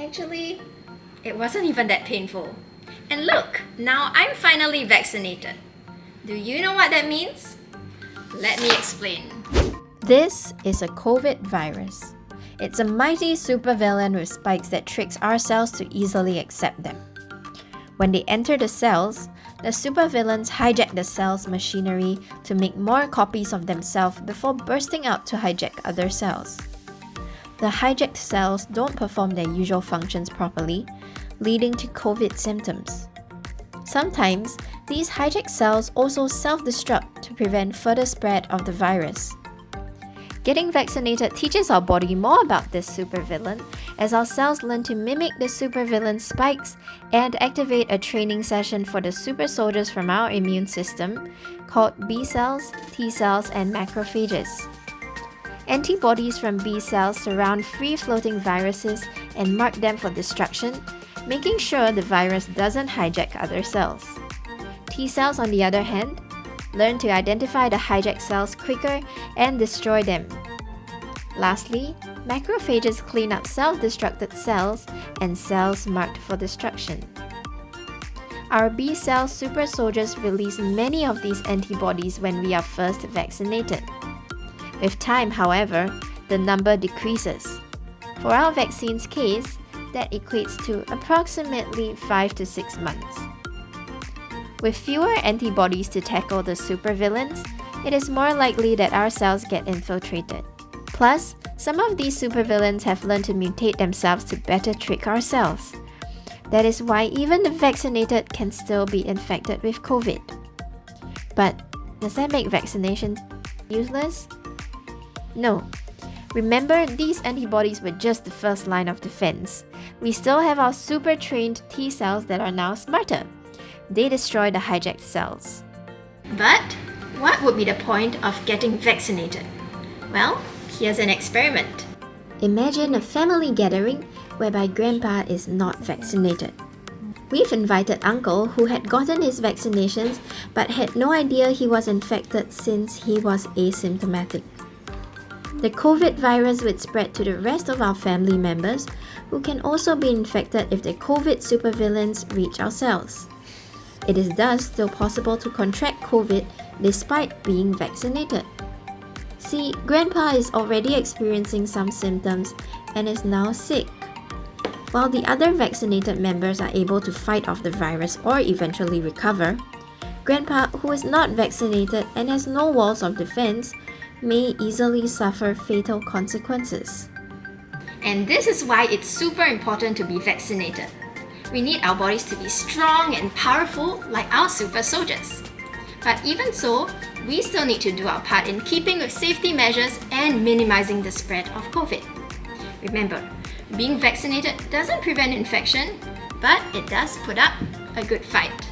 Actually, it wasn't even that painful. And look, now I'm finally vaccinated. Do you know what that means? Let me explain. This is a COVID virus. It's a mighty supervillain with spikes that tricks our cells to easily accept them. When they enter the cells, the supervillains hijack the cell's machinery to make more copies of themselves before bursting out to hijack other cells. The hijacked cells don't perform their usual functions properly, leading to COVID symptoms. Sometimes, these hijacked cells also self-destruct to prevent further spread of the virus. Getting vaccinated teaches our body more about this supervillain as our cells learn to mimic the supervillain's spikes and activate a training session for the super soldiers from our immune system called B cells, T cells, and macrophages. Antibodies from B cells surround free-floating viruses and mark them for destruction, making sure the virus doesn't hijack other cells. T cells, on the other hand, learn to identify the hijacked cells quicker and destroy them. Lastly, macrophages clean up self-destructed cells and cells marked for destruction. Our B cell super soldiers release many of these antibodies when we are first vaccinated. With time, however, the number decreases. For our vaccine's case, that equates to approximately 5 to 6 months. With fewer antibodies to tackle the supervillains, it is more likely that our cells get infiltrated. Plus, some of these supervillains have learned to mutate themselves to better trick our cells. That is why even the vaccinated can still be infected with COVID. But does that make vaccinations useless? No. Remember, these antibodies were just the first line of defense. We still have our super trained T cells that are now smarter. They destroy the hijacked cells. But what would be the point of getting vaccinated? Well, here's an experiment. Imagine a family gathering whereby Grandpa is not vaccinated. We've invited Uncle, who had gotten his vaccinations but had no idea he was infected since he was asymptomatic. The COVID virus would spread to the rest of our family members, who can also be infected if the COVID supervillains reach our cells. It is thus still possible to contract COVID despite being vaccinated. See, Grandpa is already experiencing some symptoms and is now sick. While the other vaccinated members are able to fight off the virus or eventually recover, Grandpa, who is not vaccinated and has no walls of defense, may easily suffer fatal consequences. And this is why it's super important to be vaccinated. We need our bodies to be strong and powerful like our super soldiers. But even so, we still need to do our part in keeping with safety measures and minimizing the spread of COVID. Remember, being vaccinated doesn't prevent infection, but it does put up a good fight.